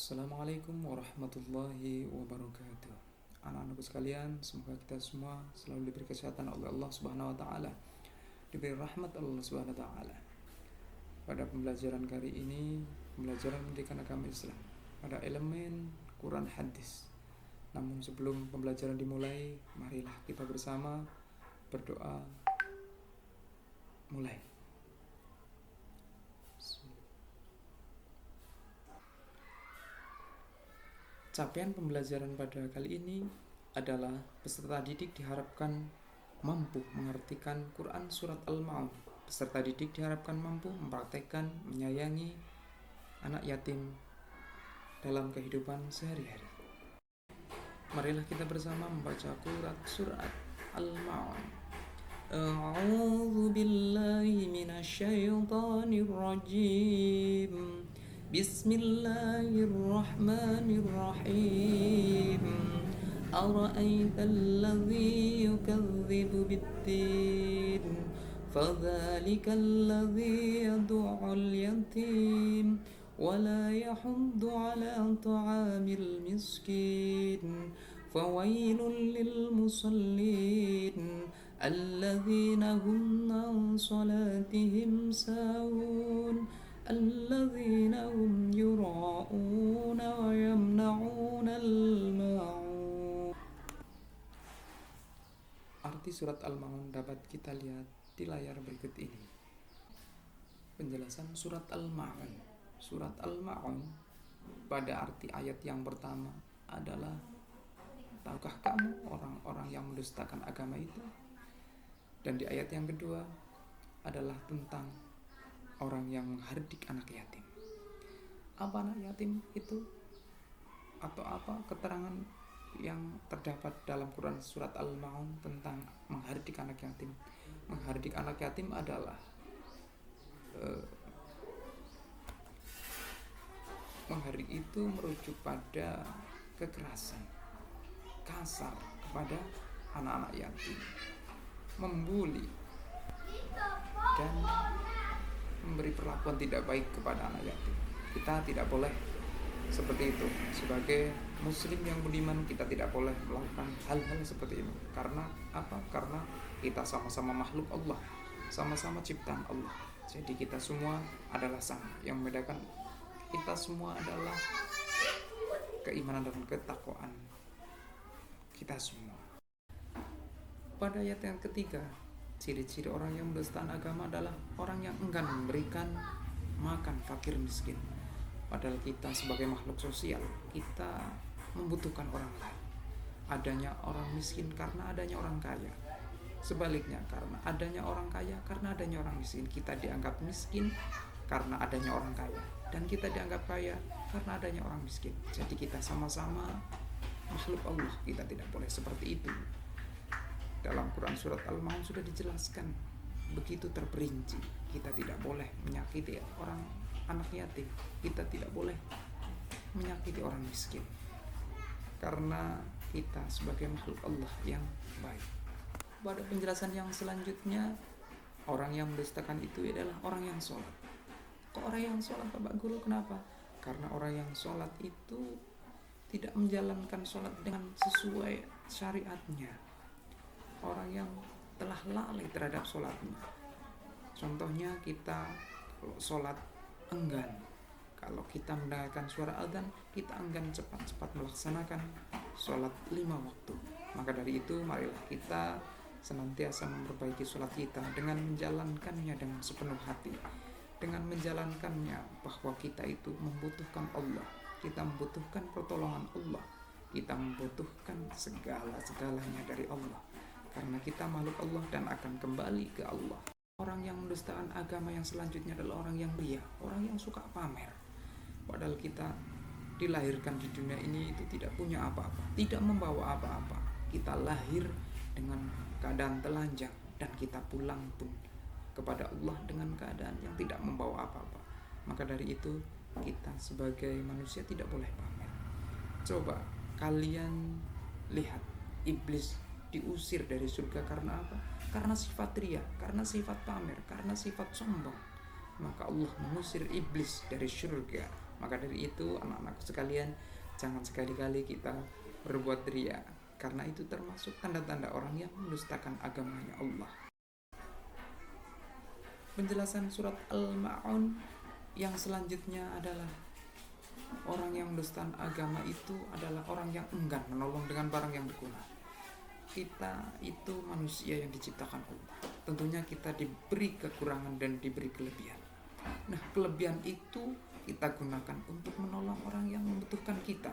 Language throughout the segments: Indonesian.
Assalamualaikum warahmatullahi wabarakatuh. Anak-anakku sekalian, semoga kita semua selalu diberi kesehatan oleh Allah Subhanahu wa taala, diberi rahmat Allah Subhanahu wa taala. Pada pembelajaran kali ini, pembelajaran pendidikan agama Islam pada elemen Quran hadis. Namun sebelum pembelajaran dimulai, marilah kita bersama berdoa mulai. Capaian pembelajaran pada kali ini adalah peserta didik diharapkan mampu mengartikan Quran surat Al-Ma'un. Peserta didik diharapkan mampu mempraktekkan, menyayangi anak yatim dalam kehidupan sehari-hari. Marilah kita bersama membaca surat Al-Ma'un. A'udzu billahi minasyaitonir rajim. Bismillahirrahmanirrahim. Ara'aitalladzi yukadzibu biddin fadzalikal yad'ul yatim wala yahuddu 'ala ta'amil miskin fawailul lil musallin alladzina hum 'an salatihim sahun alladzina hum yura'una wa yamna'una al-ma'un. Arti surat Al-Ma'un dapat kita lihat di layar berikut ini. Penjelasan surat Al-Ma'un. Surat Al-Ma'un pada arti ayat yang pertama adalah, tahukah kamu orang-orang yang mendustakan agama itu? Dan di ayat yang kedua adalah tentang orang yang menghardik anak yatim. Apa anak yatim itu? Atau apa keterangan yang terdapat dalam Quran surat Al-Ma'un tentang menghardik anak yatim? Menghardik anak yatim adalah menghardik itu merujuk pada kekerasan, kasar kepada anak-anak yatim, membuli dan memberi perlakuan tidak baik kepada anak yatim. Kita tidak boleh seperti itu. Sebagai muslim yang budiman, kita tidak boleh melakukan hal-hal seperti ini. Karena apa? Karena kita sama-sama makhluk Allah, sama-sama ciptaan Allah. Jadi kita semua adalah sama. Yang membedakan kita semua adalah keimanan dan ketakwaan kita semua. Pada ayat yang ketiga, ciri-ciri orang yang mendustakan agama adalah orang yang enggan memberikan makan fakir miskin. Padahal kita sebagai makhluk sosial, kita membutuhkan orang lain. Adanya orang miskin karena adanya orang kaya. Sebaliknya, karena adanya orang kaya, karena adanya orang miskin. Kita dianggap miskin karena adanya orang kaya, dan kita dianggap kaya karena adanya orang miskin. Jadi kita sama-sama makhluk Allah. Kita tidak boleh seperti itu. Dalam Quran surat Al-Ma'un sudah dijelaskan begitu terperinci. Kita tidak boleh menyakiti orang anak yatim. Kita tidak boleh menyakiti orang miskin. Karena kita sebagai makhluk Allah yang baik. Pada penjelasan yang selanjutnya, orang yang mendustakan itu adalah orang yang sholat. Kok orang yang sholat, Bapak Guru? Kenapa? Karena orang yang sholat itu tidak menjalankan sholat dengan sesuai syariatnya. Orang yang telah lalai terhadap sholatnya. Contohnya kita kalau sholat enggan. Kalau kita mendengarkan suara azan, kita enggan cepat-cepat melaksanakan sholat 5 waktu. Maka dari itu, marilah kita senantiasa memperbaiki sholat kita dengan menjalankannya dengan sepenuh hati. Dengan menjalankannya bahwa kita itu membutuhkan Allah. Kita membutuhkan pertolongan Allah. Kita membutuhkan segala-segalanya dari Allah. Karena kita makhluk Allah dan akan kembali ke Allah. Orang yang mendustakan agama yang selanjutnya adalah orang yang ria, orang yang suka pamer. Padahal kita dilahirkan di dunia ini itu tidak punya apa-apa, tidak membawa apa-apa. Kita lahir dengan keadaan telanjang dan kita pulang pun kepada Allah dengan keadaan yang tidak membawa apa-apa. Maka dari itu kita sebagai manusia tidak boleh pamer. Coba kalian lihat, iblis diusir dari surga karena apa? Karena sifat ria, karena sifat pamer, karena sifat sombong. Maka Allah mengusir iblis dari surga Maka dari itu anak-anakku sekalian, jangan sekali-kali kita berbuat riya, karena itu termasuk tanda-tanda orang yang mendustakan agamanya Allah. Penjelasan surat Al-Ma'un yang selanjutnya adalah orang yang mendustakan agama itu adalah orang yang enggan menolong dengan barang yang berguna. Kita itu manusia yang diciptakan Allah. Tentunya kita diberi kekurangan dan diberi kelebihan. Nah, kelebihan itu kita gunakan untuk menolong orang yang membutuhkan kita.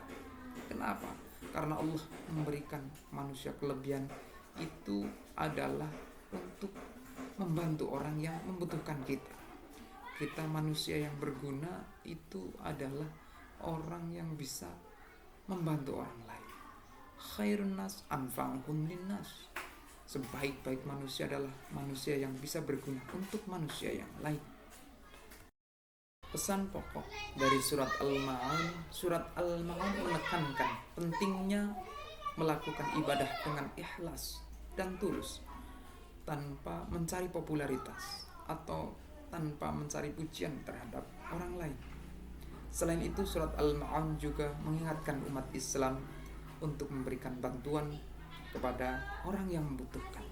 Kenapa? Karena Allah memberikan manusia kelebihan itu adalah untuk membantu orang yang membutuhkan kita. Kita manusia yang berguna itu adalah orang yang bisa membantu orang lain. Khairun nas anfa'uhum linnas. Sebaik-baik manusia adalah manusia yang bisa berguna untuk manusia yang lain. Pesan pokok dari surat Al-Ma'un menekankan pentingnya melakukan ibadah dengan ikhlas dan tulus, tanpa mencari popularitas atau tanpa mencari pujian terhadap orang lain. Selain itu, surat Al-Ma'un juga mengingatkan umat Islam untuk memberikan bantuan kepada orang yang membutuhkan,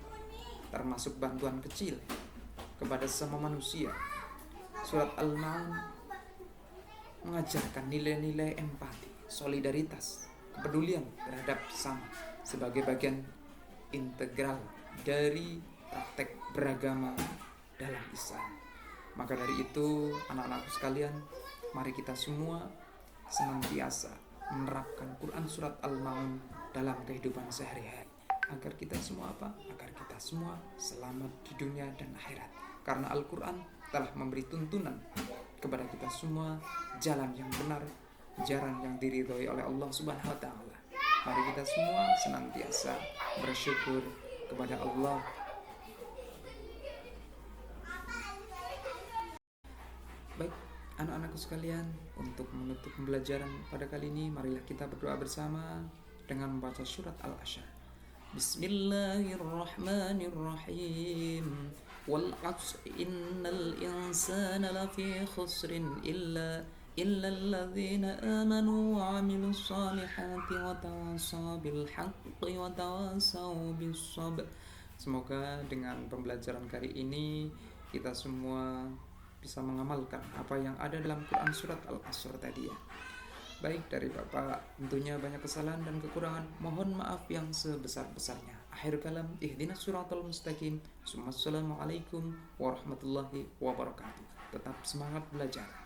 termasuk bantuan kecil kepada sesama manusia. Surat Al-Ma'un mengajarkan nilai-nilai empati, solidaritas, kepedulian terhadap sesama sebagai bagian integral dari praktek beragama dalam Islam. Maka dari itu, anak-anakku sekalian, mari kita semua senantiasa menerapkan Quran surat Al-Ma'un dalam kehidupan sehari-hari, agar kita semua agar kita semua selamat di dunia dan akhirat. Karena Al-Quran telah memberi tuntunan kepada kita semua jalan yang benar, jalan yang diridhoi oleh Allah Subhanahu wa taala. Mari kita semua senantiasa bersyukur kepada Allah. Baik, anak-anakku sekalian, untuk menutup pembelajaran pada kali ini, marilah kita berdoa bersama dengan membaca surat Al-Ashr. Bismillahirrahmanirrahim. Wal 'asr innal insana lafi khusrin illa alladzina amanu wa 'amilus solihati wa tawassaw bil haqqi wa tawassaw bis sabr. Semoga dengan pembelajaran kali ini kita semua bisa mengamalkan apa yang ada dalam Quran surat Al-Asr tadi ya. Baik, dari Bapak tentunya banyak kesalahan dan kekurangan, mohon maaf yang sebesar-besarnya. Akhir kalam, ihdinas siratal mustaqim. Assalamualaikum warahmatullahi wabarakatuh. Tetap semangat belajar.